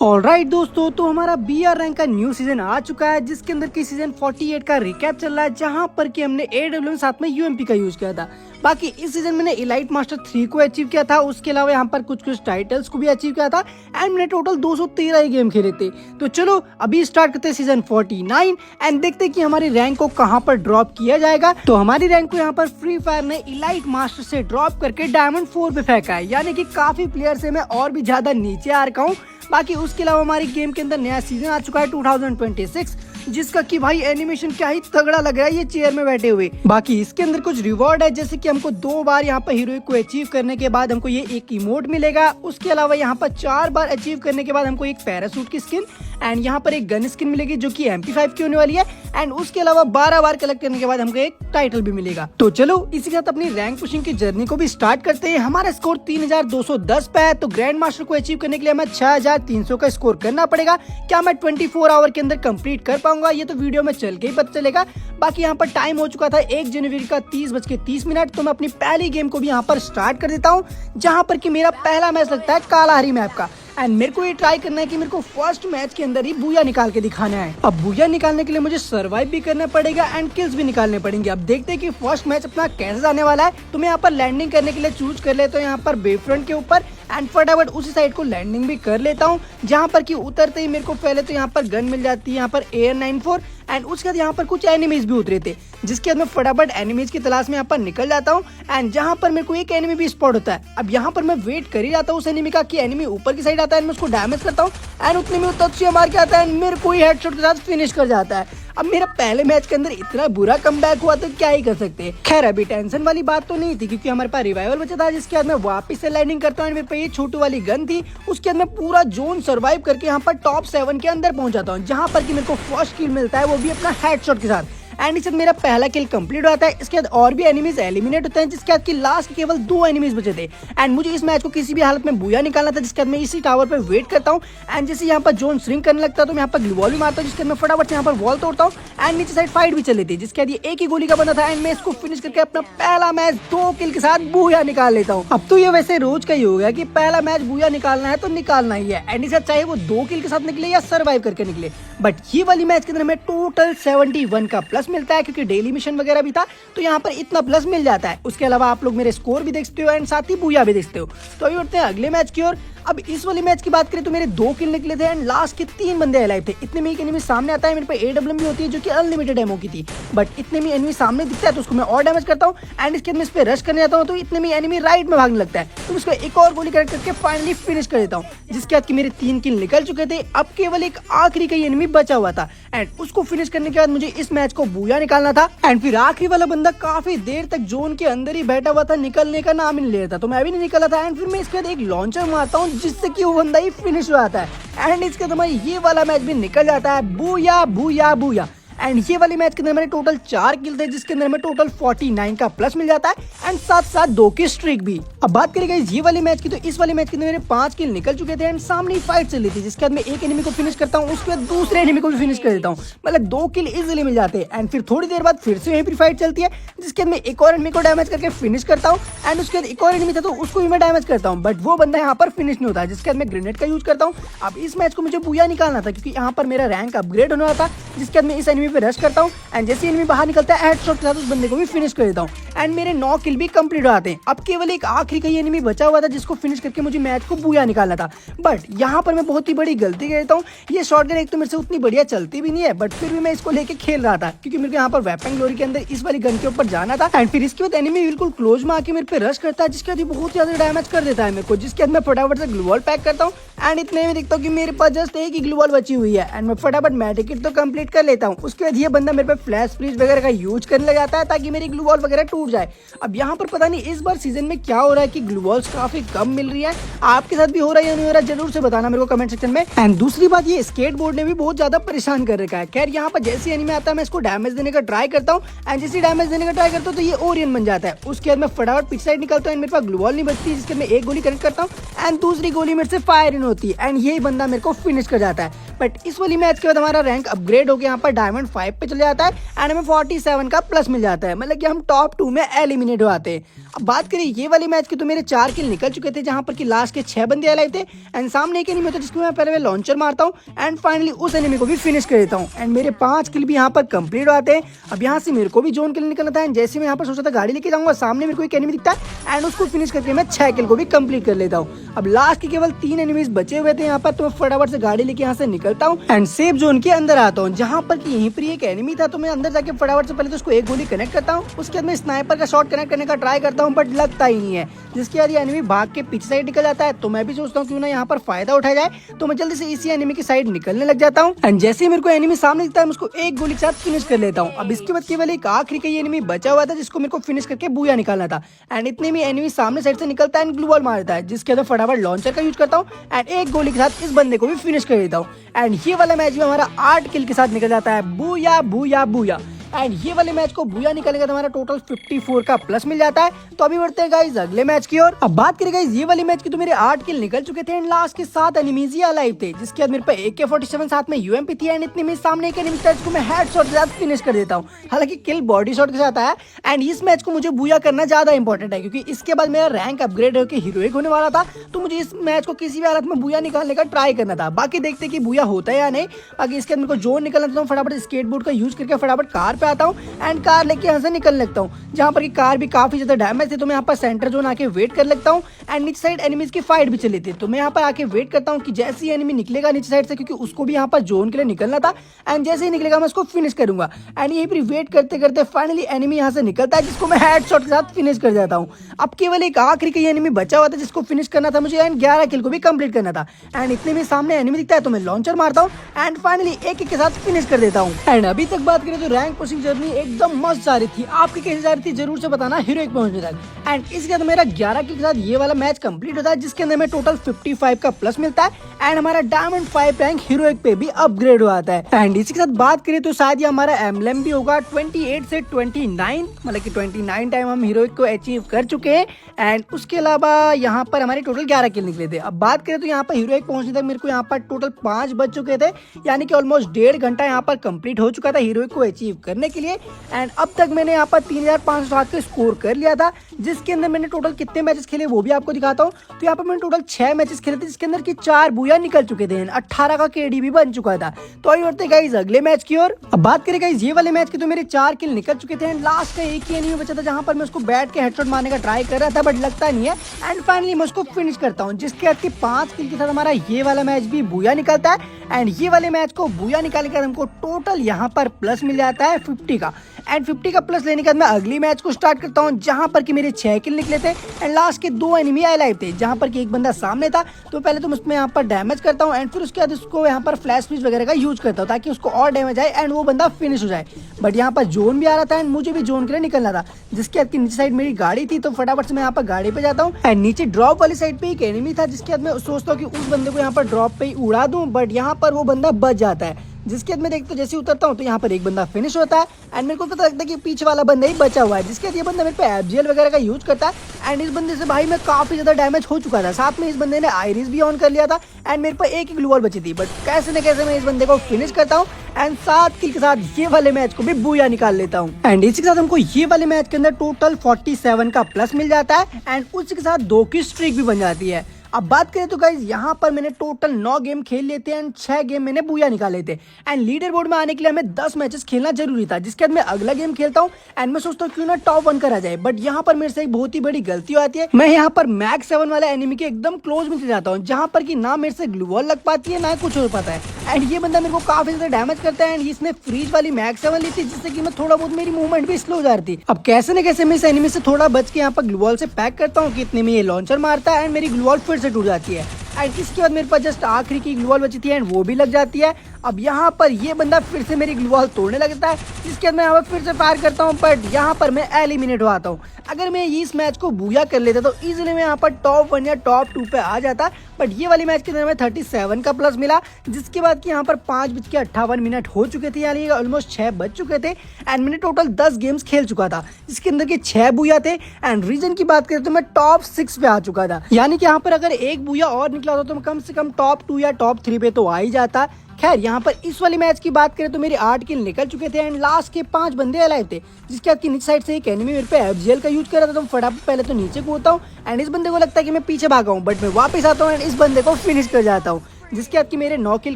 Alright दोस्तों, तो हमारा BR रैंक का न्यू सीजन आ चुका है जिसके अंदर की सीजन 48 का रिकैप चल रहा है, जहां पर कि हमने AWM साथ में UMP का यूज किया था। बाकी इस सीजन मैंने इलाइट मास्टर 3 को अचीव किया था, उसके अलावा यहाँ पर कुछ टाइटल्स को भी अचीव किया था एंड मैंने टोटल 213 ही गेम खेले थे। तो चलो अभी स्टार्ट करते हैं सीजन 49 एंड देखते हैं कि हमारी रैंक को कहाँ पर ड्रॉप किया जाएगा। तो हमारी रैंक को यहाँ पर फ्री फायर ने इलाइट मास्टर से ड्रॉप करके डायमंड 4 पे फेंका है, यानी कि काफी प्लेयर से मैं और भी ज्यादा नीचे आ रखा हूँ। बाकी उसके अलावा हमारी गेम के अंदर नया सीजन आ चुका है 2026, जिसका कि भाई एनिमेशन क्या ही तगड़ा लग रहा है ये चेयर में बैठे हुए। बाकी इसके अंदर कुछ रिवॉर्ड है, जैसे कि हमको 2 बार यहाँ पर हीरोइक को अचीव करने के बाद हमको ये एक इमोट मिलेगा। उसके अलावा यहाँ पर 4 बार अचीव करने के बाद हमको एक पैरासूट की स्किन एंड यहाँ पर एक गन स्किन मिलेगी जो कि MP5 की होने वाली है एंड उसके अलावा 12 बार कलेक्ट करने के बाद हमको एक टाइटल भी मिलेगा। तो चलो इसी के साथ अपनी रैंक पुशिंग की जर्नी को भी स्टार्ट करते हैं। हमारा स्कोर 3210 पे है, तो ग्रैंड मास्टर को अचीव करने के लिए हमें 6300 का स्कोर करना पड़ेगा। क्या मैं 24 आवर के अंदर कंप्लीट कर पाऊंगा, ये तो वीडियो में चल के ही पता चलेगा। बाकी यहाँ पर टाइम हो चुका था 1 जनवरी का 30:30, तो मैं अपनी पहली गेम को भी यहाँ पर स्टार्ट कर देता हूँ, जहाँ पर कि मेरा पहला मैच लगता है कालाहारी मैप का एंड मेरे को ये ट्राई करना है कि मेरे को फर्स्ट मैच के अंदर ही बूया निकाल के दिखाना है। अब बूया निकालने के लिए मुझे सर्वाइव भी करना पड़ेगा एंड किल्स भी निकालने पड़ेंगे। अब देखते हैं कि फर्स्ट मैच अपना कैसे जाने वाला है। तो मैं यहाँ पर लैंडिंग करने के लिए चूज कर लेता हूँ यहाँ पर बेफ्रंट के ऊपर एंड फटाफट उसी साइड को लैंडिंग भी कर लेता हूँ, जहाँ पर कि उतरते ही मेरे को पहले तो यहाँ पर गन मिल जाती है, यहाँ पर AR-94 एंड उसके बाद यहाँ पर कुछ एनिमीज भी उतरे थे, जिसके बाद मैं फटाफट एनिमीज की तलाश में यहाँ पर निकल जाता हूँ एंड जहाँ पर मेरे को एक एनिमी भी स्पॉट होता है। अब यहाँ पर मैं वेट कर ही जाता हूँ उस एनिमी का कि एनिमी ऊपर की साइड आता है, मैं उसको डैमेज करता हूँ एंड उतने में तत्व मार के आता है एंड मेरे को ही हेडशॉट के साथ फिनिश कर जाता है। अब मेरा पहले मैच के अंदर इतना बुरा कमबैक हुआ तो क्या ही कर सकते हैं। खैर अभी टेंशन वाली बात तो नहीं थी, क्योंकि हमारे पास रिवाइवल बचा था, जिसके बाद मैं वापस से लैंडिंग करता हूँ। मेरे पे ये छोटू वाली गन थी, उसके बाद मैं पूरा जोन सर्वाइव करके यहाँ पर टॉप 7 के अंदर पहुंच जाता हूँ, जहाँ पर कि मेरे को फर्स्ट किल मिलता है, वो भी अपना हेडशॉट के साथ एंड इससे मेरा पहला किल कंप्लीट होता है। इसके बाद और भी एनिमीज एलिमिनेट होते हैं, जिसके बाद की लास्ट केवल 2 एनिमीज बचे थे एंड मुझे इस मैच को किसी भी हालत में बूया निकालना था। जिसके बाद मैं इसी टावर पे वेट करता हूँ एंड जैसे यहाँ पर जोन श्रिंक करने लगता है तो मैं यहाँ पर ग्लू वॉल भी मारता हूँ, जिसके बाद मैं फटाफट यहाँ पर वॉल तोड़ता हूँ एंड नीचे साइड फाइट भी चल रही थी, जिसके बाद ये एक ही गोली का बंदा था एंड मैं इसको फिनिश करके अपना पहला मैच 2 किल के साथ बूया निकाल लेता हूँ। अब तो ये वैसे रोज का ही हो गया कि पहला मैच बूया निकालना है तो निकालना ही है एंड इससे चाहे वो 2 किल के साथ निकले या सर्वाइव करके निकले। बट ये वाली मैच के अंदर हमें टोटल 71 का प्लस मिलता है, क्योंकि डेली मिशन वगैरह भी था तो यहाँ पर इतना प्लस मिल जाता है। उसके अलावा आप लोग मेरे स्कोर भी देख सकते हो एंड साथ ही बूया भी देख सकते हो। तो अभी बढ़ते हैं अगले मैच की ओर। अब इस वाले मैच की बात करें तो मेरे 2 किल निकले थे एंड लास्ट के 3 बंदे अलाइव थे। इतने में एक एनिमी सामने आता है, मेरे पे AWM भी होती है जो कि अनलिमिटेड एमो की थी, बट इतने में एनिमी सामने दिखता है तो उसको मैं और डैमेज करता हूँ एंड इसके बाद मैं इस पे रश करने जाता हूँ तो इतने में एनिमी राइट में भागने लगता है, तो उसको एक और गोली करेक्ट करके फाइनली फिनिश कर देता हूँ, जिसके बाद मेरे 3 किल निकल चुके थे। अब केवल एक आखिरी का एनिमी बचा हुआ था एंड उसको फिनिश करने के बाद मुझे इस मैच को बूया निकालना था एंड फिर आखिरी वाला बंदा काफी देर तक जोन के अंदर ही बैठा हुआ था, निकलने का नाम ही नहीं ले रहा था, तो मैं भी नहीं निकला था एंड फिर मैं इसके बाद एक लॉन्चर मारता हूँ, जिससे कि वो बंदा ही फिनिश हो जाता है एंड इसके बाद ये वाला मैच भी निकल जाता है। Booyah booyah booyah. एंड ये वाली मैच के अंदर मेरे टोटल 4 किल थे, जिसके अंदर में टोटल 49 का प्लस मिल जाता है एंड साथ साथ 2 की स्ट्रीक भी। अब बात करें ये वाली मैच की, तो इस वाली मैच के अंदर मेरे 5 किल निकल चुके थे एंड सामने ही फाइट चल रही थी, जिसके बाद मैं एक एनिमी को फिनिश करता हूँ, उसके बाद दूसरे एनिमी को भी फिनिश कर देता हूँ, मतलब 2 किल इजीली मिल जाते हैं एंड फिर थोड़ी देर बाद फिर से यहीं पर फाइट चलती है, जिसके बाद मैं एक और एनिमी को डैमेज करके फिनिश करता हूँ एंड उसके बाद एक और एनिमी था तो उसको भी मैं डैमेज करता हूँ, बट वो बंदा यहाँ पर फिनिश नहीं होता, जिसके बाद मैं ग्रेनेड का यूज करता हूँ। अब इस मैच को मुझे बूया निकालना था, क्योंकि यहाँ पर मेरा रैंक अपग्रेड होने वाला था, जिसके बाद मैं इस एनिमी पे रश करता हूँ एंड जैसे एनिमी बाहर निकलता है हेडशॉट के साथ उस बंदे को भी फिनिश कर देता हूँ एंड मेरे 9 किल भी कंप्लीट हो जाते हैं। अब केवल एक आखिरी का एनिमी बचा हुआ था, जिसको फिनिश करके मुझे मैच को बूया निकालना था, बट यहाँ पर मैं बहुत ही बड़ी गलती कर देता हूँ। ये शॉटगन एक तो मेरे से उतनी बढ़िया चलती भी नहीं है, बट फिर भी मैं इसको लेके खेल रहा था, क्योंकि मेरे को यहाँ पर वेपन ग्लोरी के अंदर इस वाली गन के ऊपर जाना था एंड फिर इसके बाद एनिमी बिल्कुल क्लोज में आके मेरे पे रश करता है, जिसके बाद बहुत ज्यादा डैमेज कर देता है मेरे को, जिसके बाद मैं फटाफट से ग्लू वॉल पैक करता हूँ एंड इतने में देखता हूँ कि मेरे पास जस्ट एक ही ग्लू वॉल बची हुई है एंड मैं फटाफट मेडिकेट तो कंप्लीट कर लेता हूँ। उसके बाद ये बंदा मेरे पे फ्लैश फ्रीज वगैरह का यूज करने लग जाता है ताकि मेरी ग्लू वॉल वगैरह टूट जाए। अब यहाँ पर पता नहीं इस बार सीजन में क्या हो रहा है कि ग्लू वॉल्स काफी कम मिल रही है, आपके साथ भी हो रहा है या नहीं हो रहा है जरूर से बताना मेरे को कमेंट सेक्शन में। एंड दूसरी बात, ये स्केट बोर्ड ने भी बहुत ज्यादा परेशान कर रखा है। खैर यहाँ पर जैसे एनिमी आता है मैं इसको डैमेज देने का ट्राई करता हूँ एंड जैसे डैमेज देने का ट्राई करता हूँ तो ये ओरियन बन जाता है। उसके बाद मैं फटाफट पिच साइड निकलता हूँ, मेरे पास ग्लू वॉल नहीं बचती, जिसके मैं एक गोली कनेक्ट करता हूँ एंड दूसरी गोली मेरे से फायर इन होती है एंड यही बंदा मेरे को फिनिश कर जाता है। बट इस वाली मैच के बाद हमारा रैंक अपग्रेड होकर यहाँ पर डायमंड 5 पे चले जाता है एंड हमें 47 का प्लस मिल जाता है, मतलब कि हम टॉप 2 में एलिमिनेट हो आते हैं। अब बात करें ये वाली मैच की तो मेरे 4 किल निकल चुके थे, जहां पर कि लास्ट के 6 बंदे अलाइव थे एंड सामने एक एनिमी होता है जिसको मैं पहले लॉन्चर मारता हूँ एंड फाइनली उस एनिमी को भी फिनिश कर देता हूँ एंड मेरे 5 किल भी यहाँ पर कंप्लीट हो आते हैं। अब यहाँ से मेरे को भी जोन किल निकलना था एंड जैसे मैं यहाँ पर सोचा था गाड़ी लेके जाऊंगा, सामने मेरे को एक एनिमी दिखता है एंड उसको फिनिश करके मैं 6 किल को भी कंप्लीट कर लेता हूँ। अब लास्ट के केवल 3 एनिमीज बचे हुए थे यहाँ पर, तो मैं फटाफट से गाड़ी लेके यहाँ से निकलता हूँ एंड सेफ जोन के अंदर आता हूँ, जहाँ पर कि यहीं पर एक एनिमी था। तो मैं अंदर जाके फटाफट से पहले तो उसको एक गोली कनेक्ट करता हूँ, उसके बाद मैं स्नाइपर का शॉट कनेक्ट करने का ट्राई करता हूँ बट लगता ही नहीं है, जिसके बाद ये एनिमी भाग के पीछे साइड निकल जाता है। तो मैं भी सोचता हूँ क्यों ना यहाँ पर फायदा उठाया जाए, तो मैं जल्दी से इसी एनिमी की साइड निकलने लग जाता हूँ एंड जैसे ही मेरे को एनिमी सामने दिखता है मैं उसको एक गोली के साथ फिनिश कर लेता हूँ। अब इसके बाद केवल एक आखिरी का एनिमी बचा हुआ था जिसको मेरे को फिनिश करके बूया निकालना था एंड इतने में एनिमी सामने साइड से निकलता है एंड ग्लू बॉल मारता है, जिसके बाद फटाफट लॉन्चर का यूज करता हूँ एंड एक गोली के साथ इस बंदे को भी फिनिश कर देता हूँ एंड ये वाला मैच भी हमारा 8 किल के साथ निकल जाता है। Booyah booyah booyah. एंड ये वाले मैच को बूया निकालने का हमारा टोटल 54 का प्लस मिल जाता है। तो अभी बढ़ते हैं गाइस अगले मैच की ओर। अब बात करें गाइस ये वाले मैच की तो मेरे 8 किल निकल चुके थे एंड लास्ट के 7 एनिमीज ही अलाइव थे, जिसके बाद मेरे पे AK-47 साथ में यूएमपी थी एंड इतने में सामने एक एनिमी था जिसको मैं हेडशॉट के साथ फिनिश कर देता हूँ। हालांकि किल बॉडी शॉट के साथ आया एंड इस मैच को मुझे बूया करना ज्यादा इंपॉर्टेंट है, क्योंकि इसके बाद मेरा रैंक अपग्रेड होकर हीरोइक होने वाला था। तो मुझे इस मैच को किसी भी हालत में बूया निकालने का ट्राई करना था। बाकी देखते कि बूया होता है या नहीं। बाकी इसके अंदर को जोन निकलना था, फटाफट स्केटबोर्ड का यूज करके फटाफट कार पे आता हूँ एंड कार लेके यहाँ से निकल लगता हूँ, जहाँ पर की कार भी काफी ज्यादा डैमेज थी। तो मैं यहाँ पर सेंटर जोन आके वेट कर लगता हूँ एंड नीचे साइड एनिमीज की फाइट भी चली थी। तो मैं यहाँ पर आके वेट करता हूँ कि जैसे ही एनिमी निकलेगा नीचे साइड से, क्योंकि उसको भी यहाँ पर जोन के लिए निकलना था एंड जैसे ही निकलेगा मैं उसको फिनिश करूंगा एंड यहीं पर वेट करते करते फाइनली एनिमी यहाँ से निकलता है, जिसको मैं हेडशॉट के साथ फिनिश कर जाता हूँ। अब केवल एक आखिरी का एनिमी बचा हुआ था जिसको फिनिश करना था मुझे एंड 11 किल को भी कंप्लीट करना था एंड इतने में सामने एनिमी दिखता है तो मैं लॉन्चर मारता हूँ एंड फाइनली एक के साथ फिनिश कर देता हूँ। एंड अभी तक बात करें तो रैंक पुशिंग जर्नी एकदम मस्त जा रही थी। आपकी कैसी जा रही थी जरूर से बताना हीरोइक पहुंचने तक। एंड इसके बाद मेरा 11 किल के साथ ये वाला मैच कंप्लीट होता है, जिसके अंदर में टोटल 55 का प्लस मिलता है एंड हमारा डायमंड 5 रैंक हीरोइक पे भी अपग्रेड हो आता है। एंड इसी के साथ बात करें तो शायद ये हमारा एम्बलम भी होगा 28 से 29, मतलब कि 29 टाइम हम हीरोइक को अचीव कर चुके हैं एंड उसके अलावा यहाँ पर हमारे टोटल 11 किल निकले थे। अब बात करें तो यहाँ पर हीरोइक पहुंचने तक मेरे को यहाँ पर टोटल 5 बज चुके थे, यानी कि ऑलमोस्ट 1.5 घंटा यहाँ पर कंप्लीट हो चुका था हीरोइक को अचीव करने के लिए। एंड अब तक मैंने यहाँ पर 3507 का स्कोर कर लिया था, जिसके अंदर मैंने टोटल कितने मैचेस खेले वो भी आपको दिखाता हूँ। तो यहाँ पर मैंने टोटल 6 मैचेस खेले थे, जिसके अंदर की 4 बूया निकल चुके थे, 18 का केडी भी बन चुका था। तो अभी बढ़ते गाइस अगले मैच की ओर। अब बात करें गाइस ये वाले मैच की तो मेरे 4 किल निकल चुके थे एंड लास्ट का एक ही एनिमी बचा था, जहाँ पर मैं उसको बैठ के हेडशॉट मारने का ट्राई कर रहा था बट लगता नहीं है एंड फाइनली मैं उसको फिनिश करता हूँ, जिसके बाद 5 किल के साथ हमारा ये वाला मैच भी बूया निकलता है। एंड ये वाले मैच को बूया निकालने के बाद हमको टोटल यहाँ पर प्लस मिल जाता है 50 का एंड 50 का प्लस लेने के बाद मैं अगली मैच को स्टार्ट करता हूँ, जहाँ पर कि मेरे 6 किल निकले थे एंड लास्ट के 2 एनिमी अलाइव थे, जहाँ पर कि एक बंदा सामने था। तो पहले तो उसमें यहाँ पर डैमेज करता हूँ एंड फिर उसके बाद उसको यहाँ पर फ्लैश फ्रीज वगैरह का यूज करता हूँ ताकि उसको और डैमेज आए एंड वो बंदा फिनिश हो जाए। बट यहाँ पर जोन भी आ रहा था एंड मुझे भी जोन के लिए निकलना था, जिसके बाद नीचे साइड मेरी गाड़ी थी। तो फटाफट से मैं यहाँ पर गाड़ी पे जाता हूँ एंड नीचे ड्रॉप वाली साइड पे एक एनिमी था, जिसके बाद मैं सोचता हूँ कि उस बंदे को यहाँ पर ड्रॉप पे ही उड़ा दूं, बट यहाँ पर वो बंदा बच जाता है। जिसके बाद मैं देखता हूँ जैसे उतरता हूँ तो यहाँ पर एक बंदा फिनिश होता है एंड मेरे को पता लगता है कि पीछे वाला बंदा ही बचा हुआ है, जिसके बाद ये बंदा मेरे पे FGL वगैरह का यूज करता है एंड इस बंदे से भाई मैं काफी ज्यादा डैमेज हो चुका था। साथ में इस बंदे ने आयरिस भी ऑन कर लिया था एंड मेरे पे एक ही ग्लू वॉल बची थी, बट कैसे न कैसे मैं इस बंदे को फिनिश करता हूँ एंड 7 किल के साथ ये वाले मैच को भी बूया निकाल लेता हूँ। एंड इसी के साथ हमको ये वाले मैच के अंदर टोटल 47 का प्लस मिल जाता है एंड उसी के साथ 2 की स्ट्रीक भी बन जाती है। अब बात करें तो गाइज यहाँ पर मैंने टोटल 9 गेम खेल लेते हैं एंड 6 गेम मैंने बूया निकाले थे एंड लीडर बोर्ड में आने के लिए हमें 10 मैचेस खेलना जरूरी था, जिसके बाद मैं अगला गेम खेलता हूँ एंड मैं सोचता हूँ क्यों ना टॉप 1 करा जाए। बट यहाँ पर मेरे से एक बहुत ही बड़ी गलती आती है, मैं यहाँ पर मैक्स 7 वाले एनिमी के एकदम क्लोज में चले जाता हूँ, जहाँ पर कि ना मेरे से ग्लू वॉल लग पाती है ना कुछ हो पाता है एंड ये बंदा मेरे को काफी ज्यादा डैमेज करता है एंड इसने फ्रीज वाली मैक्स 7 ली थी, जिससे कि मैं थोड़ा बहुत मेरी मूवमेंट भी स्लो हो जा रही थी। अब कैसे न कैसे मैं इस एनिमी से थोड़ा बच के यहाँ पर ग्लू वॉल से पैक करता हूँ कि इतने में ये लॉन्चर मारता है एंड मेरी ग्लू वॉल फिर से टूट जाती है एंड इसके बाद मेरे पास जस्ट आखिरी की ग्लू वॉल बची थी एंड वो भी लग जाती है। अब यहाँ पर ये बंदा फिर से मेरी ग्लू वॉल तोड़ने लगता है, जिसके बाद मैं यहाँ पर फिर से फायर करता हूँ, बट यहाँ पर मैं एलिमिनेट हो आता हूँ। अगर मैं इस मैच को बूया कर लेता तो इजीली मैं यहाँ पर टॉप 1 या टॉप 2 पे आ जाता, बट ये वाली मैच के अंदर में 37 का प्लस मिला, जिसके बाद कि यहाँ पर 5:58 हो चुके थे, यानी ऑलमोस्ट 6 बज चुके थे एंड मैंने टोटल 10 गेम्स खेल चुका था, जिसके अंदर के 6 बूया थे एंड रीजन की बात करें तो मैं टॉप 6 पे आ चुका था। यानी कि यहाँ पर अगर एक बूया और निकला होता तो मैं कम से कम टॉप 2 या टॉप 3 पे तो आ ही जाता। खैर यहाँ पर इस वाले मैच की बात करें तो मेरे 8 किल निकल चुके थे एंड लास्ट के 5 बंदे अलाइव थे, जिसके आपकी नीचे साइड से एक एनिमी मेरे पे FGL का यूज कर रहा था। तो फटाफट पहले तो नीचे कूदता हूँ एंड इस बंदे को लगता है कि मैं पीछे भागा हूँ, बट मैं वापस आता हूँ एंड इस बंदे को फिनिश कर जाता हूँ, जिसके बाद की मेरे 9 किल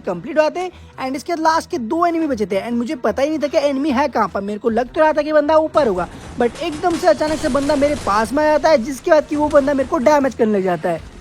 कंप्लीट होते हैं एंड इसके बाद लास्ट के 2 एनिमी बचे थे एंड मुझे पता ही नहीं था कि एनिमी है कहाँ पर। मेरे को लग तो रहा था कि बंदा ऊपर होगा, बट एकदम से अचानक से बंदा मेरे पास में आ जाता है, जिसके बाद की वो बंदा मेरे को डैमेज करने लग जाता है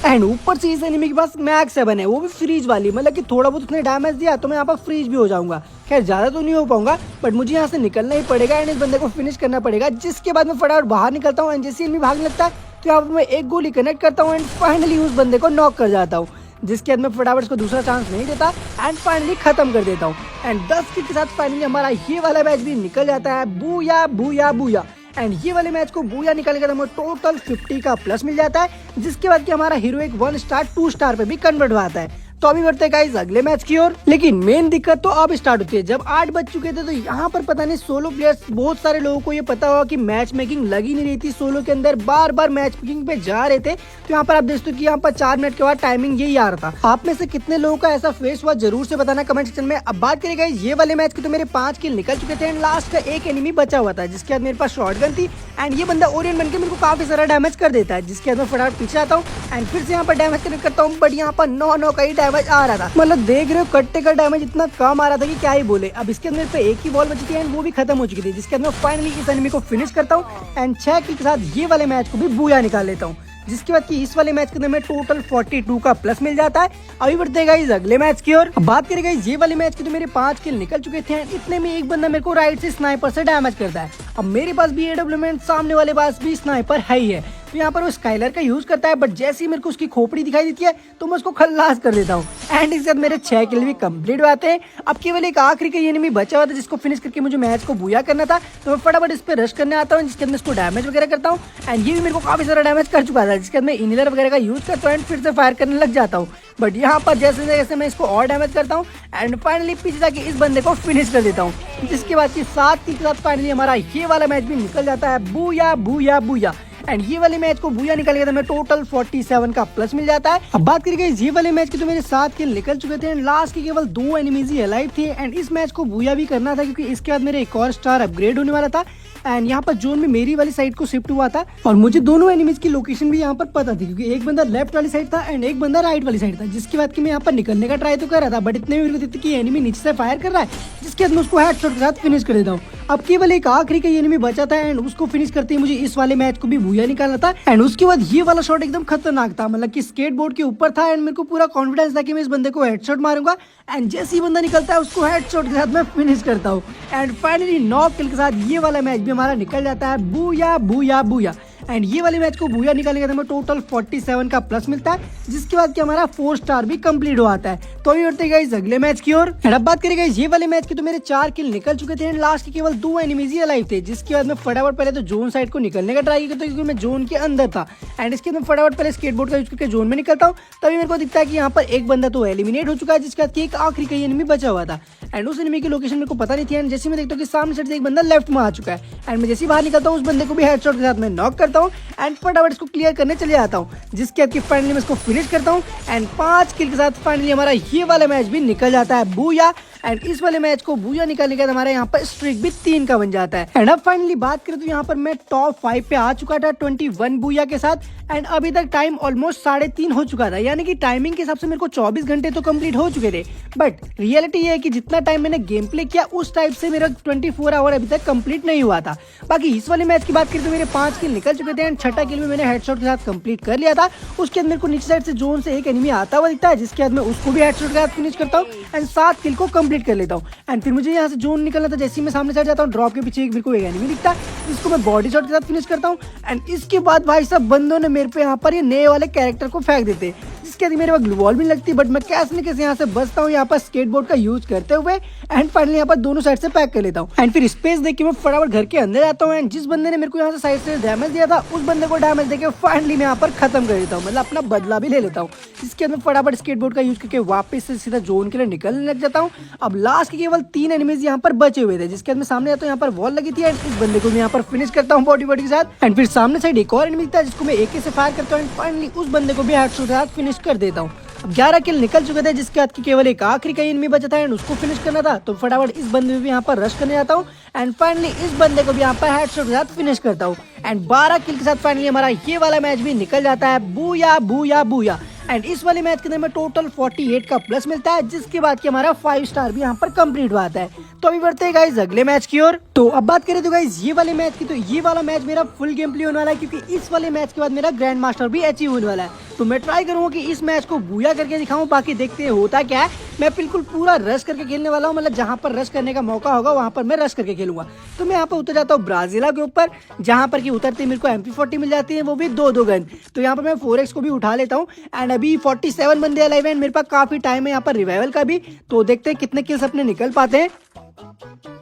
एंड ऊपर से इस एनिमी के पास मैक्स 7 है, वो भी फ्रीज वाली, मतलब कि थोड़ा बहुत उसने डैमेज दिया तो मैं यहाँ पर फ्रीज भी हो जाऊंगा। खैर ज़्यादा तो नहीं हो पाऊंगा, बट मुझे यहाँ से निकलना ही पड़ेगा एंड इस बंदे को फिनिश करना पड़ेगा। जिसके बाद मैं फटाफट बाहर निकलता हूँ एंड जैसे एनिमी भागने लगता है तो यहाँ पर मैं एक गोली कनेक्ट करता हूँ एंड फाइनली उस बंदे को नॉक कर जाता हूँ, जिसके बाद मैं फटाफट उसको दूसरा चांस नहीं देता एंड फाइनली खत्म कर देता हूँ एंड 10 किल के साथ फाइनली हमारा ये वाला मैच भी निकल जाता है। Booyah booyah booyah. एंड ये वाले मैच को बूया निकालने का हमें टोटल 50 का प्लस मिल जाता है, जिसके बाद कि हमारा हीरो एक 1 स्टार 2 स्टार पे भी कन्वर्ट हो जाता है। तो अभी बढ़ते हैं गाइस अगले मैच की ओर। लेकिन मेन दिक्कत तो अब स्टार्ट होती है जब 8 बज चुके थे, तो यहाँ पर पता नहीं सोलो प्लेयर्स, बहुत सारे लोगों को ये पता होगा कि मैच मेकिंग लगी नहीं रही थी सोलो के अंदर, बार बार मैच मेकिंग पे जा रहे थे। तो यहाँ पर आप देखते हो कि यहाँ पर 4 मिनट के बाद टाइमिंग यही आ रहा था। आप में से कितने लोगों का ऐसा फेस हुआ जरूर से बताना कमेंट सेक्शन में। अब बात करें गाइस ये वाले मैच की, तो मेरे 5 किल निकल चुके थे एंड लास्ट का एक एनिमी बचा हुआ था, जिसके बाद मेरे पास शॉटगन थी एंड ये बंदा ओरियन बन के मेरे को काफी सारा डैमेज कर देता है, जिसके बाद मैं फटाफट पीछे आता हूँ एंड फिर से यहाँ पर डैमेज कनेक्ट करता हूँ, बट यहाँ पर 9 का ही डैमेज आ रहा था। मतलब देख रहे हो कट्टे का डैमेज इतना कम आ रहा था कि क्या ही बोले। अब इसके अंदर पे एक ही बॉल बची थी एंड वो भी खत्म हो चुकी थी, जिसके अंदर फाइनली इस एनिमी को फिनिश करता हूँ एंड 6 किल के साथ ये वाले मैच को भी बूया निकाल लेता हूँ, जिसके बाद कि इस वाले मैच के अंदर में टोटल 42 का प्लस मिल जाता है। अभी बढ़ते हैं गाइस अगले मैच की ओर। अब बात करें गाइस ये वाले मैच की, तो मेरे 5 किल निकल चुके थे एंड इतने में एक बंदा मेरे को राइट से स्नाइपर से डैमेज करता है। अब मेरे पास भी AW, सामने वाले पास भी स्नाइपर है ही है, तो यहाँ पर वो स्काइलर का यूज करता है, बट जैसे ही मेरे को उसकी खोपड़ी दिखाई देती है तो मैं उसको खल्लास कर देता हूँ एंड इसके बाद मेरे 6 किल भी कंप्लीट हो जाते हैं। अब केवल एक आखिरी का एनिमी बचा हुआ था जिसको फिनिश करके मुझे मैच को बूया करना था, तो मैं फटाफट इस पे रश करने आता हूँ, जिसके अंदर इसको डैमेज वगैरह करता हूँ एंड ये भी मेरे को काफी सारा डैमेज कर चुका था, जिसके बाद मैं इनहेलर वगैरह का यूज करता हूँ एंड फिर से फायर करने लग जाता हूँ। बट यहाँ पर जैसे जैसे मैं इसको और डैमेज करता हूँ एंड फाइनली पीछे जाके इस बंदे को फिनिश कर देता हूँ, जिसके बाद की 7 किल के साथ फाइनली हमारा ये वाला मैच भी निकल जाता है। Booyah booyah booyah. एंड ये वाले मैच को बूया निकाल के हमें टोटल 47 का प्लस मिल जाता है। अब बात करेंगे ये वाले मैच की, तो मेरे 7 किल निकल चुके थे एंड लास्ट के केवल 2 एनिमीज ही अलाइव थे एंड इस मैच को बूया भी करना था, क्योंकि इसके बाद मेरे एक और स्टार अपग्रेड होने वाला था एंड यहाँ पर जोन में मेरी वाली साइड को शिफ्ट हुआ था और मुझे दोनों एनिमीज की लोकेशन भी यहाँ पर पता थी, क्योंकि एक बंदा लेफ्ट वाली साइड था एंड एक बंदा राइट वाली साइड था। जिसके बाद कि मैं यहाँ पर निकलने का ट्राई तो कर रहा था, बट इतने में मेरे को दिखता कि एनिमी नीचे से फायर कर रहा है, जिसके बाद मैं उसको हेडशॉट के साथ फिनिश कर देता हूँ। अब केवल एक आखिरी का एनिमी बचा था एंड उसको फिनिश करते ही मुझे इस वाले मैच को भी बूया निकालना था एंड उसके बाद ये वाला शॉट एकदम खतरनाक था, मतलब कि स्केटबोर्ड के ऊपर था एंड मेरे को पूरा कॉन्फिडेंस था कि मैं इस बंदे को हेडशॉट मारूंगा एंड जैसे ही बंदा निकलता है उसको हेडशॉट के साथ मैं फिनिश करता हूँ एंड फाइनली 9 किल के साथ ये वाला मैच भी हमारा निकल जाता है। Booyah booyah booyah. एंड ये वाले मैच को बूया निकालने के बाद हमें टोटल 47 का प्लस मिलता है, जिसके बाद कि हमारा 4 स्टार भी कंप्लीट हो आता है। तो अभी बढ़ते गाइस अगले मैच की ओर। अब बात करें गाइस ये वाले मैच की, तो मेरे 4 किल निकल चुके थे एंड लास्ट के केवल 2 एनिमीज ही अलाइव थे, जिसके बाद मैं फटाफट पहले तो जोन साइड को निकलने का ट्राई करता हूँ, क्योंकि मैं जोन के अंदर था एंड इसके बाद मैं फटाफट पहले स्केटबोर्ड का यूज करके जोन में निकलता हूँ। तभी मेरे को दिखता है कि यहाँ पर एक बंदा तो एलिमिनेट हो चुका है, जिसके बाद एक आखिरी का एनिमी बचा हुआ था एंड उस एनिमी की लोकेशन मेरे को पता नहीं थी एंड जैसे मैं देखता हूँ कि सामने साइड से एक बंदा लेफ्ट में आ चुका है एंड मैं जैसे ही बाहर निकलता हूँ उस बंदे को भी हेडशॉट के साथ मैं नॉक करता हूँ एंड फटाफट इसको क्लियर करने चले जाता हूँ, जिसके बाद फाइनली मैं इसको फिनिश करता हूँ एंड 5 किल के साथ फाइनली हमारा ये वाला मैच भी निकल जाता है। बूया। एंड इस वाले मैच को बूया निकालने के बाद हमारे यहाँ पर स्ट्रिक भी 3 का बन जाता है। एंड अब फाइनली बात करें तो यहाँ पर मैं टॉप 5 पे आ चुका था 21 बूया के साथ एंड अभी तक टाइम ऑलमोस्ट 3:30 हो चुका था, यानी कि टाइमिंग के हिसाब से मेरे को 24 घंटे तो कंप्लीट हो चुके थे, बट रियलिटी ये है कि जितना टाइम मैंने गेम प्ले किया उस टाइप से मेरा 24 आवर अभी तक कंप्लीट नहीं हुआ था। बाकी इस वाले मैच की बात करें तो मेरे 5 किल निकल चुके थे एंड 6ठा किल में मैंने हेडशॉट के साथ कंप्लीट कर लिया था। उसके बाद मेरे को नीचे साइड से जोन से एक एनिमी आता हुआ दिखता है, जिसके बाद मैं उसको भी हेडशॉट के साथ फिनिश करता हूँ एंड 7 किल को कंप्लीट कर लेता हूँ एंड फिर मुझे यहाँ से जोन निकलना था। जैसे ही मैं सामने साइड जाता हूँ ड्रॉप के पीछे मेरे को एक एनिमी दिखता है, जिसको मैं बॉडी शॉट के साथ फिनिश करता हूँ एंड इसके बाद भाई सब बंदों ने मेरे पे यहाँ पर ये नए वाले कैरेक्टर को फेंक देते, जिसके बाद मेरे पास ग्लू वॉल भी लगती, बट मैं कैसे न कैसे यहाँ से बचता हूँ यहाँ पर स्केटबोर्ड का यूज करते हुए। एंड फाइनली यहाँ पर दोनों साइड से पैक कर लेता हूँ। एंड फिर स्पेस देख के मैं फटाफट घर के अंदर आता हूँ। एंड जिस बंदे ने मेरे को यहाँ से साइड से डैमेज दिया था उस बंदे को डैमेज देके फाइनली मैं यहाँ पर खत्म कर देता हूँ, मतलब अपना बदला भी ले लेता हूँ। इसके अंदर फटाफट स्केटबोर्ड का यूज करके वापस से सीधा जोन के लिए निकलने लग जाता हूँ। अब लास्ट के केवल 3 एनिमीज यहाँ पर बचे हुए थे, जिसके अंदर सामने आता हूँ, यहाँ पर वॉल लगी थी। एंड इस बंदे को मैं यहाँ पर फिनिश करता हूँ बॉडी के साथ। एंड फिर सामने साइड एक और एनिमी था जिसको मैं AK से फायर करता हूँ। एंड फाइनली उस बंदे को भी हेडशॉट के साथ फिनिश कर देता हूँ। अब 11 किल निकल चुके थे, जिसके बाद की केवल एक आखिरी का एनिमी बचा था एंड उसको फिनिश करना था। तो फटाफट इस बंदे भी यहाँ पर रश करने जाता हूँ। एंड फाइनली इस बंदे को भी यहाँ पर हेडशॉट के साथ फिनिश करता हूँ। एंड 12 किल के साथ फाइनली हमारा ये वाला मैच भी निकल जाता है। Booyah booyah booyah. एंड इस वाले मैच के अंदर में टोटल 48 का प्लस मिलता है, जिसके बाद कि हमारा 5 स्टार भी यहाँ पर कंप्लीट हुआ है। तो अभी बढ़ते हैं गाइस अगले मैच की ओर। तो अब बात करें तो गाइस ये वाले मैच की, तो ये वाला मैच मेरा फुल गेम प्ले होने वाला है, क्योंकि इस वाले मैच के बाद मेरा ग्रैंड मास्टर भी अचीव होने वाला है। तो मैं ट्राई करूंगा कि इस मैच को बूया करके दिखाऊं, बाकी देखते हैं होता क्या है। मैं बिल्कुल पूरा रश करके खेलने वाला हूँ, मतलब जहां पर रश करने का मौका होगा वहां पर मैं रश करके खेलूंगा। तो मैं यहाँ पर उतर जाता हूँ ब्राजीला के ऊपर, जहां पर कि उतरते मेरे को MP40 मिल जाती है, वो भी 2-2 गन। तो यहाँ पर मैं 4x को भी उठा लेता हूँ। एंड अभी 47 बंदे अलाइव हैं, मेरे पास काफी टाइम है यहाँ पर रिवाइवल का भी। तो देखते हैं कितने किल्स अपने निकल पाते हैं।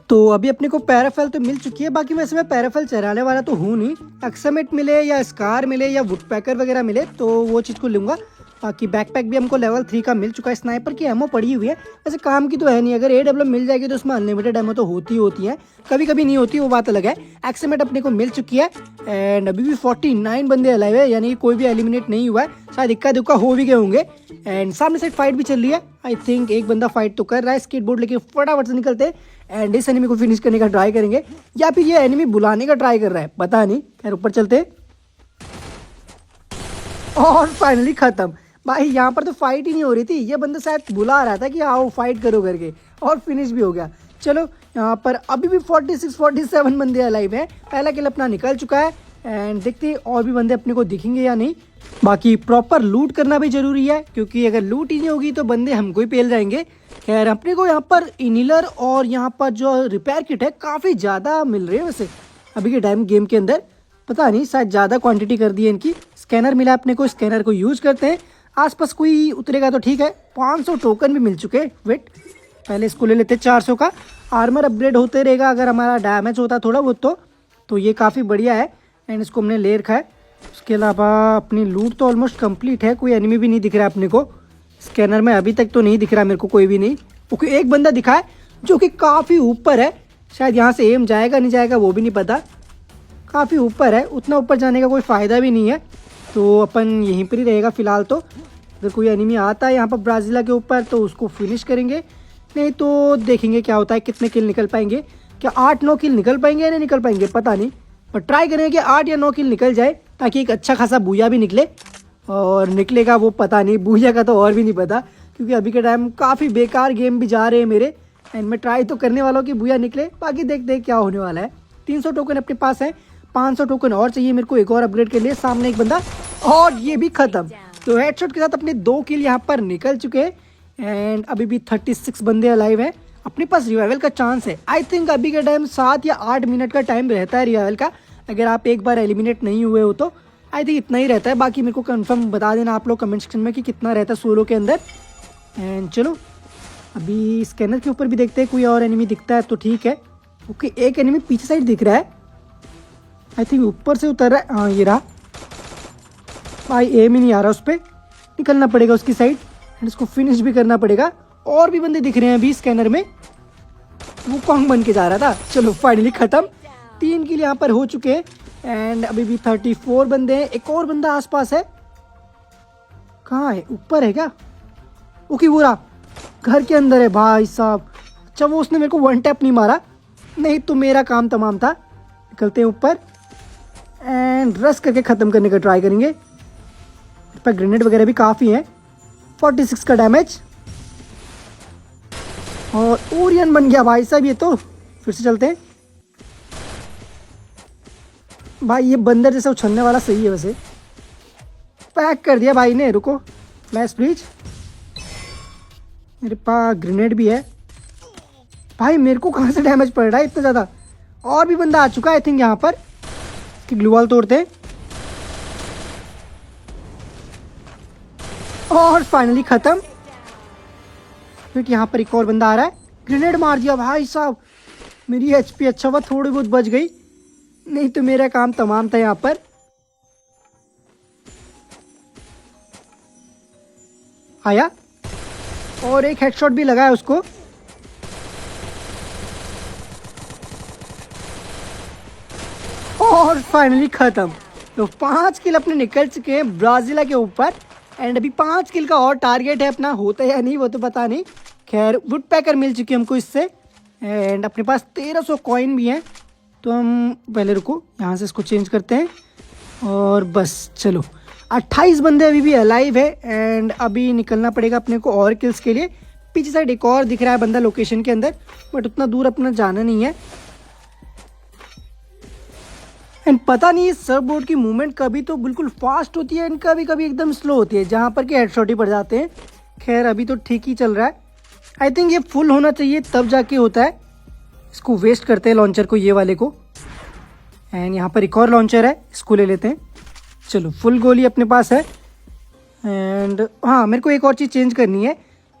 तो अभी अपने को पैराफेल तो मिल चुकी है, बाकी वैसे मैं पैराफेल चलाने वाला तो हूँ नहीं। एक्समेट मिले या स्कार मिले या वुडपैकर वगैरह मिले तो वो चीज़ को लूँगा। बाकी बैकपैक भी हमको लेवल 3 का मिल चुका है। स्नाइपर की एमओ पड़ी हुई है, वैसे काम की तो है नहीं। अगर AW मिल जाएगी तो उसमें अनलिमिटेड एमओ तो होती है, कभी कभी नहीं होती, वो बात अलग है। एक्समेट अपने को मिल चुकी है। एंड अभी भी 49 बंदे अलाइव है, यानी कोई भी एलिमिनेट नहीं हुआ है। शायद इक्का दुक्का हो भी गए होंगे। एंड सामने से फाइट भी चल रही है। आई थिंक एक बंदा फाइट तो कर रहा है। स्केटबोर्ड लेके फटाफट से निकलते हैं एंड इस एनिमी को फिनिश करने का ट्राई करेंगे, या फिर ये एनिमी बुलाने का ट्राई कर रहा है, पता नहीं। खैर ऊपर चलते और फाइनली खत्म। भाई यहाँ पर तो फाइट ही नहीं हो रही थी, ये बंदा शायद बुला रहा था कि आओ फाइट करो करके, और फिनिश भी हो गया। चलो यहाँ पर अभी भी 46-47 बंदे अलाइव हैं। पहला किल अपना निकल चुका है। एंड देखते हैं और भी बंदे अपने को दिखेंगे या नहीं। बाकी प्रॉपर लूट करना भी जरूरी है, क्योंकि अगर लूट ही नहीं होगी तो बंदे हमको ही पेल जाएंगे। खैर अपने को यहाँ पर इनिलर और यहाँ पर जो रिपेयर किट है काफ़ी ज़्यादा मिल रही है वैसे अभी के टाइम गेम के अंदर, पता नहीं शायद ज़्यादा क्वांटिटी कर दी है इनकी। स्कैनर मिला अपने को, स्कैनर को यूज़ करते हैं। आसपास कोई उतरेगा तो ठीक है। 500 टोकन भी मिल चुके हैं। वेट पहले इसको ले लेते हैं 400 का। आर्मर अपग्रेड होते रहेगा अगर हमारा डैमेज होता थोड़ा बहुत तो ये काफ़ी बढ़िया है। एंड इसको हमने ले रखा है। उसके अलावा अपनी लूट तो ऑलमोस्ट कंप्लीट है। कोई एनिमी भी नहीं दिख रहा है अपने को स्कैनर में, अभी तक तो नहीं दिख रहा मेरे को कोई भी नहीं। ओके एक बंदा दिखा है जो कि काफ़ी ऊपर है, शायद यहाँ से एम जाएगा नहीं जाएगा वो भी नहीं पता। काफ़ी ऊपर है, उतना ऊपर जाने का कोई फ़ायदा भी नहीं है, तो अपन यहीं पर ही रहेगा फ़िलहाल। तो अगर कोई एनिमी आता है यहाँ पर ब्राज़ीला के ऊपर तो उसको फिनिश करेंगे, नहीं तो देखेंगे क्या होता है, कितने किल निकल पाएंगे। क्या 8-9 किल निकल पाएंगे या नहीं निकल पाएंगे पता नहीं, और ट्राई करेंगे कि 8 या 9 किल निकल जाए, ताकि एक अच्छा खासा बूया भी निकले। और निकलेगा वो पता नहीं, बूया का तो और भी नहीं पता, क्योंकि अभी के टाइम काफ़ी बेकार गेम भी जा रहे हैं मेरे। एंड मैं ट्राई तो करने वाला हूँ कि बूया निकले, बाकी देखते क्या होने वाला है। 300 टोकन अपने पास है, 500 टोकन और चाहिए मेरे को एक और अपग्रेड के लिए। सामने एक बंदा और ये भी ख़त्म। तो हेडशॉट के साथ अपने 2 किल यहाँ पर निकल चुके हैं। एंड अभी भी 36 बंदे अलाइव हैं। अपने पास रिवाइवल का चांस है। आई थिंक अभी के टाइम 7 या 8 मिनट का टाइम रहता है रिवाइवल का, अगर आप एक बार एलिमिनेट नहीं हुए हो तो। आई थिंक इतना ही रहता है, बाकी मेरे को कंफर्म बता देना आप लोग कमेंट सेक्शन में कि कितना रहता है सोलो के अंदर। एंड चलो अभी स्कैनर के ऊपर भी देखते हैं, कोई और एनिमी दिखता है तो ठीक है। ओके एक एनिमी पीछे साइड दिख रहा है, आई थिंक ऊपर से उतर रहा है। हाँ ये रहा भाई, एम ही नहीं आ रहा उस पर, निकलना पड़ेगा उसकी साइड एंड इसको फिनिश भी करना पड़ेगा। और भी बंदे दिख रहे हैं अभी स्कैनर में, वो कॉन्ग बन के जा रहा था। चलो फाइनली ख़त्म, 3 किल यहाँ पर हो चुके हैं। एंड अभी भी 34 बंदे हैं। एक और बंदा आसपास है, कहाँ है, ऊपर है क्या? ओके वो रहा, घर के अंदर है भाई साहब। अच्छा वो उसने मेरे को 1 टैप नहीं मारा, नहीं तो मेरा काम तमाम था। निकलते हैं ऊपर एंड रश करके ख़त्म करने का ट्राई करेंगे। पर ग्रेनेड वगैरह भी काफ़ी है। 46 का डैमेज और ओरियन बन गया भाई साहब ये तो। फिर से चलते हैं भाई, ये बंदर जैसा उछलने वाला सही है वैसे। पैक कर दिया भाई ने, रुको फ्लैश ब्रीच, मेरे पास ग्रेनेड भी है। भाई मेरे को कहाँ से डैमेज पड़ रहा है इतना ज़्यादा? और भी बंदा आ चुका है आई थिंक यहाँ पर। कि ग्लू वॉल तोड़ते हैं और फाइनली खत्म। फिर यहाँ पर एक और बंदा आ रहा है, ग्रेनेड मार दिया भाई साहब। मेरी एचपी अच्छा हुआ थोड़ी बहुत बच गई, नहीं तो मेरा काम तमाम था यहाँ पर। आया और एक हेडशॉट भी लगा है उसको। और फाइनली खत्म। तो 5 किल अपने निकल चुके हैं ब्राजीला के ऊपर। एंड अभी 5 किल का और टारगेट है अपना, होता है या नहीं वो तो पता नहीं। खैर वुड पैकर मिल चुकी है हमको इससे। एंड अपने पास 1300 कॉइन भी हैं। तो हम पहले रुको, यहाँ से इसको चेंज करते हैं और बस चलो। 28 बंदे अभी भी अलाइव है। एंड अभी निकलना पड़ेगा अपने को और किल्स के लिए। पीछे साइड एक और दिख रहा है बंदा लोकेशन के अंदर, बट उतना दूर अपना जाना नहीं है। एंड पता नहीं इस सर्फ बोर्ड की मूवमेंट कभी तो बिल्कुल फास्ट होती है एंड कभी कभी एकदम स्लो होती है, जहाँ पर कि हेडशॉट ही पड़ जाते हैं। खैर अभी तो ठीक ही चल रहा है। आई थिंक ये फुल होना चाहिए तब जाके होता है। इसको वेस्ट करते हैं लॉन्चर को, ये वाले को। एंड यहाँ पर एक और लॉन्चर है, इसको ले लेते हैं। चलो फुल गोली अपने पास है। एंड हाँ, मेरे को एक और चीज़ चेंज करनी है।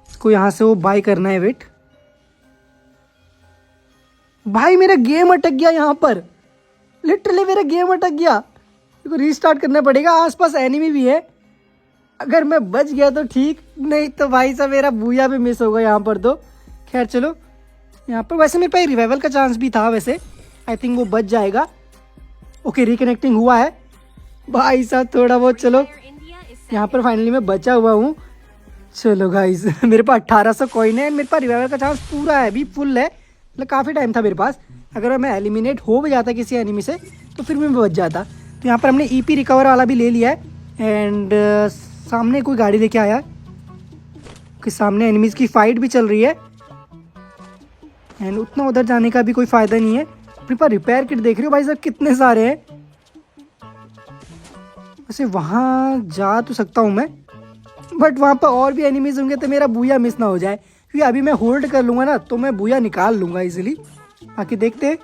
इसको यहाँ से वो बाय करना है। वेट भाई, मेरा गेम अटक गया यहाँ पर। लिटरली मेरा गेम अटक गया, इसको रीस्टार्ट करना पड़ेगा। आसपास एनिमी भी है, अगर मैं बच गया तो ठीक, नहीं तो भाई साहब मेरा बूया भी मिस होगा यहाँ पर तो। खैर चलो, यहाँ पर वैसे मेरे पास रिवाइवल का चांस भी था वैसे। आई थिंक वो बच जाएगा। ओके, रिकनेक्टिंग हुआ है भाई साहब थोड़ा बहुत। चलो यहाँ पर फाइनली मैं बचा हुआ हूँ। चलो गाइस मेरे पास 1800 कॉइन है। मेरे पास रिवाइवल का चांस पूरा है, अभी फुल है। मतलब काफ़ी टाइम था मेरे पास। अगर मैं एलिमिनेट हो भी जाता किसी एनिमी से तो फिर मैं बच जाता। तो यहाँ पर हमने ईपी रिकवर वाला भी ले लिया है। एंड सामने कोई गाड़ी लेके आया है कि सामने एनिमीज़ की फाइट भी चल रही है। एंड उतना उधर जाने का भी कोई फ़ायदा नहीं है। अपने पास रिपेयर किट देख रहे हो भाई साहब कितने सारे हैं। वैसे वहाँ जा तो सकता हूँ मैं, बट वहाँ पर और भी एनिमीज़ होंगे तो मेरा बूया मिस ना हो जाए। क्योंकि अभी मैं होल्ड कर लूँगा ना तो मैं बूया निकाल लूँगा इजीली। बाकी देखते हैं।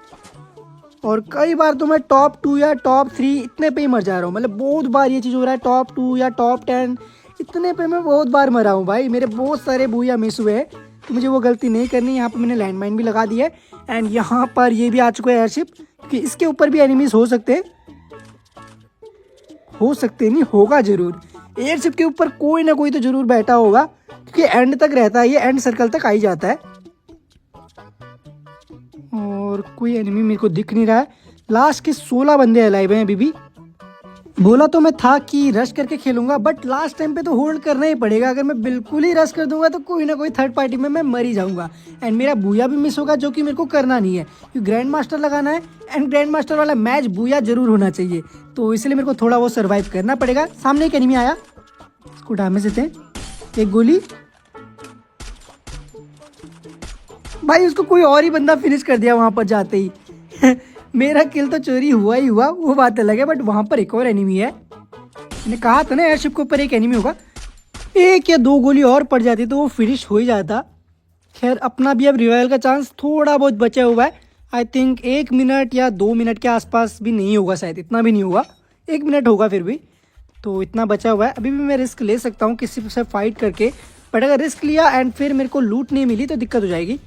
और कई बार तो मैं टॉप 2 या टॉप 3 इतने पे ही मर जा रहा हूँ। मतलब बहुत बार ये चीज़ हो रहा है, टॉप 2 या टॉप 10 इतने पे मैं बहुत बार मरा हूँ भाई। मेरे बहुत सारे बूया मिस हुए हैं, तो मुझे वो गलती नहीं करनी। यहाँ पर मैंने लैंडमाइन भी लगा दी है। एंड यहाँ पर ये भी आ चुका है एयरशिप, क्योंकि इसके ऊपर भी एनिमीज़ हो सकते हैं। नहीं होगा ज़रूर। एयरशिप के ऊपर कोई ना कोई तो ज़रूर बैठा होगा, क्योंकि एंड तक रहता है, ये एंड सर्कल तक आ ही जाता है। और कोई एनिमी मेरे को दिख नहीं रहा है। लास्ट के 16 बंदे अलाइव हैं अभी भी। बोला तो मैं था कि रश करके खेलूंगा, बट लास्ट टाइम पे तो होल्ड करना ही पड़ेगा। अगर मैं बिल्कुल ही रश कर दूंगा तो कोई ना कोई थर्ड पार्टी में मैं मर ही जाऊंगा। एंड मेरा बूया भी मिस होगा, जो कि मेरे को करना नहीं है, क्योंकि ग्रैंड मास्टर लगाना है। एंड ग्रैंड मास्टर वाला मैच बूया जरूर होना चाहिए, तो इसलिए मेरे को थोड़ा वो सर्वाइव करना पड़ेगा। सामने एक एनिमी आया, इसको डैमेज देते हैं। एक गोली भाई, उसको कोई और ही बंदा फिनिश कर दिया वहाँ पर जाते ही मेरा किल तो चोरी हुआ ही हुआ, वो बात अलग है। बट वहाँ पर एक और एनिमी है। मैंने कहा था ना एयरशिप के ऊपर एक एनिमी होगा। 1 या 2 गोली और पड़ जाती तो वो फिनिश हो ही जाता। खैर अपना भी अब रिवाइवल का चांस थोड़ा बहुत बचा हुआ है। आई थिंक 1 मिनट या 2 मिनट के आसपास भी नहीं होगा, शायद इतना भी नहीं होगा, 1 मिनट होगा फिर भी। तो इतना बचा हुआ है, अभी भी मैं रिस्क ले सकता हूँ किसी से फाइट करके। बट अगर रिस्क लिया एंड फिर मेरे को लूट नहीं मिली तो दिक्कत हो जाएगी।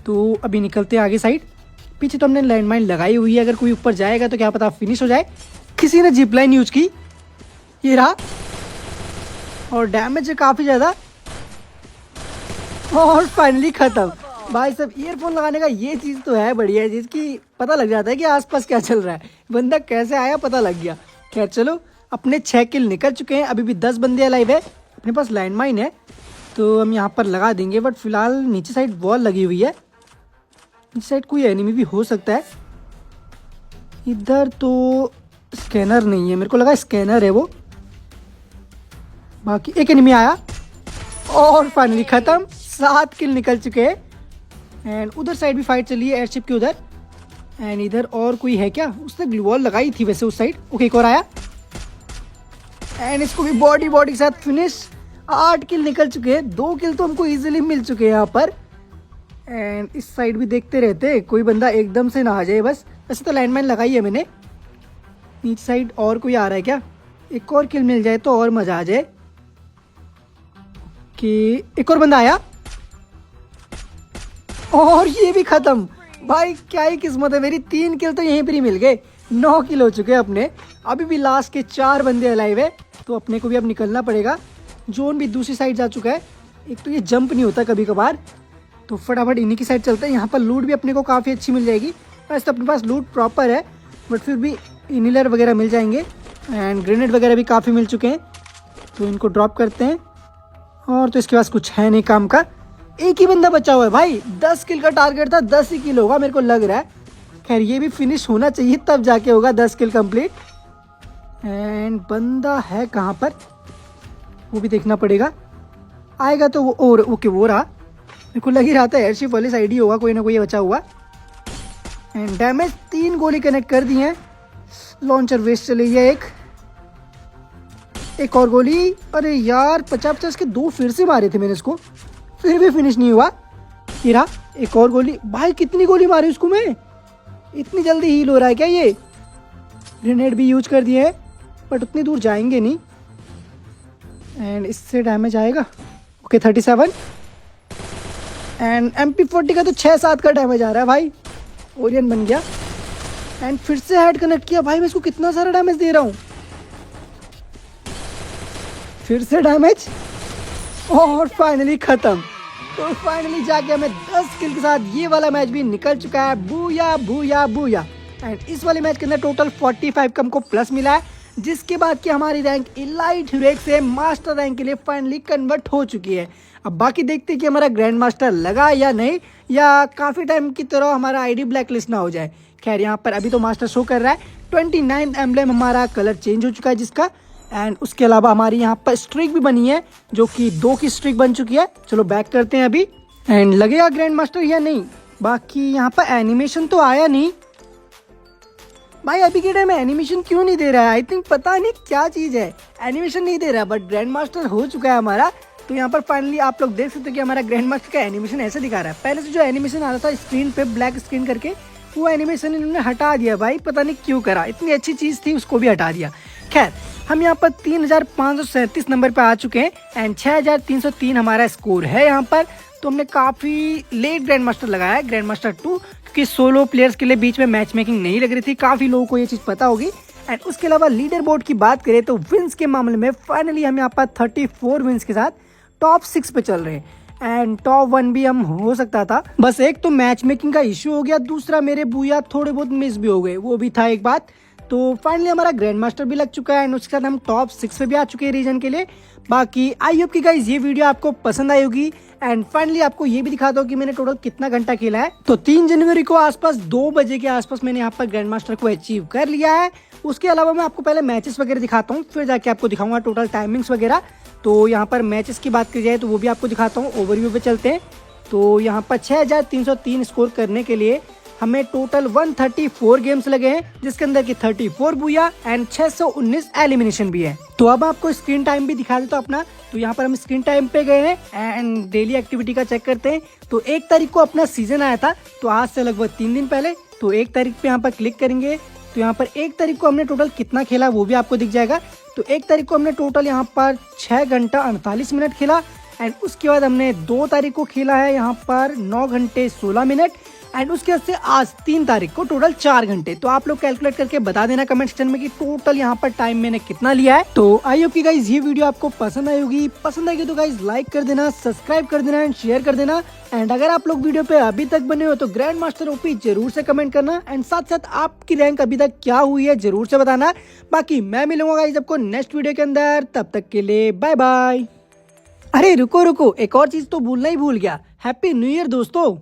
तो अभी निकलते हैं आगे साइड। पीछे तो हमने लैंडमाइन लगाई हुई है, अगर कोई ऊपर जाएगा तो क्या पता फिनिश हो जाए। किसी ने जिप लाइन यूज की, ये रहा, और डैमेज है काफ़ी ज़्यादा। और फाइनली ख़त्म। भाई साहब ईयरफोन लगाने का ये चीज़ तो है बढ़िया, जिसकी पता लग जाता है कि आसपास क्या चल रहा है, बंदा कैसे आया पता लग गया। खैर चलो, अपने 6 किल निकल चुके हैं। अभी भी 10 बंदे अलाइव है। अपने पास लैंडमाइन है तो हम यहाँ पर लगा देंगे। बट फिलहाल नीचे साइड वॉल लगी हुई है, नीचे साइड कोई एनिमी भी हो सकता है। इधर तो स्कैनर नहीं है, मेरे को लगा स्कैनर है वो। बाकी एक एनिमी आया और फाइनली ख़त्म। 7 किल निकल चुके हैं। एंड उधर साइड भी फाइट चली है एयरशिप के उधर। एंड इधर और कोई है क्या, उसने ग्लू वॉल लगाई थी वैसे उस साइड। ओके, एक और आया एंड इसको भी बॉडी के साथ फिनिश। 8 किल निकल चुके हैं। 2 किल तो हमको इजीली मिल चुके हैं यहाँ पर। एंड इस साइड भी देखते रहते, कोई बंदा एकदम से ना आ जाए बस। वैसे तो लैंडमाइन लगाई है मैंने। नीचे साइड और कोई आ रहा है क्या, एक और किल मिल जाए तो और मज़ा आ जाए। ओके, एक और बंदा आया और ये भी खत्म। भाई क्या ही किस्मत है मेरी, 3 किल तो यहीं पर ही मिल गए। 9 किल हो चुके हैं अपने। अभी भी लास्ट के 4 बंदे अलाइव है, तो अपने को भी अब निकलना पड़ेगा। जोन भी दूसरी साइड जा चुका है। एक तो ये जंप नहीं होता कभी कभार, तो फटाफट इन्हीं की साइड चलते हैं। यहाँ पर लूट भी अपने को काफ़ी अच्छी मिल जाएगी। वैसे तो अपने पास लूट प्रॉपर है, बट फिर भी इनिलर वगैरह मिल जाएंगे एंड ग्रेनेड वगैरह भी काफ़ी मिल चुके हैं, तो इनको ड्रॉप करते हैं। और तो इसके पास कुछ है नहीं काम का। एक ही बंदा बचा हुआ है भाई, 10 किल का टारगेट था, 10 ही किल होगा मेरे को लग रहा है। खैर ये भी फिनिश होना चाहिए, तब जाके होगा 10 किल कंप्लीट। एंड बंदा है कहाँ पर, वो भी देखना पड़ेगा। आएगा तो वो, और ओके वो रहा। मेरे को लग ही रहा था एयरशिप वाली साइड ही होगा, कोई ना कोई बचा हुआ। एंड डैमेज 3 गोली कनेक्ट कर दी है। लॉन्चर वेस्ट चली गया। एक और गोली। अरे यार 50-50 के 2 फिर से मारे थे मैंने इसको, फिर भी फिनिश नहीं हुआ। ये रहा एक और गोली। भाई कितनी गोली मारी उसको मैं, इतनी जल्दी हील हो रहा है क्या ये। ग्रेनेड भी यूज कर दिए है, बट उतनी दूर जाएंगे नहीं। एंड इससे डैमेज आएगा। ओके 37। एंड MP40 का तो 6-7 का डैमेज आ रहा है भाई। ओरियन बन गया। एंड फिर से हेड कनेक्ट किया। भाई मैं इसको कितना सारा डैमेज दे रहा हूँ। फिर से डैमेज और फाइनली खत्म। तो फाइनली जाके हमें 10 किल के साथ ये वाला मैच भी निकल चुका है। Booyah booyah booyah. एंड इस वाले मैच के अंदर टोटल 45 का हमको प्लस मिला है, जिसके बाद की हमारी रैंक इलाइट हीरोइक से मास्टर रैंक के लिए फाइनली कन्वर्ट हो चुकी है। अब बाकी देखते हैं कि हमारा ग्रैंड मास्टर लगा या नहीं, या काफ़ी टाइम की तरह हमारा आईडी ब्लैक लिस्ट ना हो जाए। खैर यहाँ पर अभी तो मास्टर शो कर रहा है। 29 एम्ब्लेम हमारा कलर चेंज हो चुका है जिसका। एंड उसके अलावा हमारी यहाँ पर स्ट्रिक भी बनी है, जो कि 2 की स्ट्रिक बन चुकी है। चलो बैक करते हैं अभी। एंड लगेगा ग्रैंड मास्टर या नहीं। बाकी यहाँ पर एनिमेशन तो आया नहीं भाई, अभी के टाइम में एनिमेशन क्यों नहीं दे रहा है। आई थिंक पता नहीं क्या चीज़ है, एनिमेशन नहीं दे रहा, बट ग्रैंड मास्टर हो चुका है हमारा। तो यहाँ पर फाइनली आप लोग देख सकते हो कि हमारा ग्रैंड मास्टर का एनिमेशन ऐसे दिखा रहा है। पहले से जो एनिमेशन आ रहा था स्क्रीन पे ब्लैक स्क्रीन करके, वो एनिमेशन इन्होंने हटा दिया भाई, पता नहीं क्यों करा। इतनी अच्छी चीज़ थी उसको भी हटा दिया। खैर हम यहाँ पर 3537 नंबर पे आ चुके हैं एंड 6303 हमारा स्कोर है यहाँ पर। तो हमने काफ़ी लेट ग्रैंड मास्टर लगाया है, ग्रैंड मास्टर 2, क्योंकि सोलो प्लेयर्स के लिए बीच में मैच मेकिंग नहीं लग रही थी। काफ़ी लोगों को ये चीज़ पता होगी। एंड उसके अलावा लीडर बोर्ड की बात करें तो विंस के मामले में फाइनली हम यहाँ पर 34 विंस के साथ टॉप 6 पे चल रहे हैं। एंड टॉप 1 भी हम हो सकता था, बस एक तो मैच मेकिंग का इश्यू हो गया, दूसरा मेरे बूया थोड़े बहुत मिस भी हो गए, वो भी था एक बात। तो फाइनली हमारा ग्रैंड मास्टर भी लग चुका है एंड उसके साथ हम टॉप 6 पे भी आ चुके हैं रीजन के लिए। बाकी आई होप कि गाइस ये वीडियो आपको पसंद आई होगी। एंड फाइनली आपको ये भी दिखा दो कि मैंने टोटल कितना घंटा खेला है। तो 3 जनवरी को आसपास 2 बजे के आसपास मैंने यहाँ पर ग्रैंड मास्टर को अचीव कर लिया है। उसके अलावा मैं आपको पहले मैचेस वगैरह दिखाता हूँ, फिर जाके आपको दिखाऊंगा टोटल टाइमिंग्स वगैरह। तो यहाँ पर मैचेस की बात की जाए तो वो भी आपको दिखाता हूँ। ओवरव्यू पे चलते हैं। तो यहाँ पर 6303 स्कोर करने के लिए हमें टोटल 134 गेम्स लगे हैं, जिसके अंदर की 34 बूया एंड 619 एलिमिनेशन भी है। तो अब आपको स्क्रीन टाइम भी दिखा देता हूँ अपना। तो यहाँ पर हम स्क्रीन टाइम पे गए हैं एंड डेली एक्टिविटी का चेक करते हैं। तो 1 तारीख को अपना सीजन आया था, तो आज से लगभग 3 दिन पहले। तो 1 तारीख पे यहाँ पर क्लिक करेंगे तो यहाँ पर 1 तारीख को हमने टोटल कितना खेला वो भी आपको दिख जाएगा। तो 1 तारीख को हमने टोटल यहाँ पर 6 घंटा 48 मिनट खेला। एंड उसके बाद हमने 2 तारीख को खेला है यहाँ पर 9 घंटे 16 मिनट। एंड उसके बाद से आज 3 तारीख को टोटल 4 घंटे। तो आप लोग कैलकुलेट करके बता देना कमेंट सेक्शन में कि टोटल यहाँ पर टाइम मैंने कितना लिया है। तो आई होप कि गाइज ये वीडियो आपको पसंद आई होगी। पसंद आएगी तो गाइज लाइक कर देना, सब्सक्राइब कर देना एंड शेयर कर देना। एंड अगर आप लोग वीडियो पे अभी तक बने हो तो ग्रैंड मास्टर ओपी जरूर से कमेंट करना। एंड साथ साथ आपकी रैंक अभी तक क्या हुई है जरूर से बताना। बाकी मैं मिलूंगा गाइज आपको नेक्स्ट वीडियो के अंदर, तब तक के लिए बाय बाय। अरे रुको रुको, एक और चीज तो भूलना ही भूल गया, हैप्पी न्यू ईयर दोस्तों।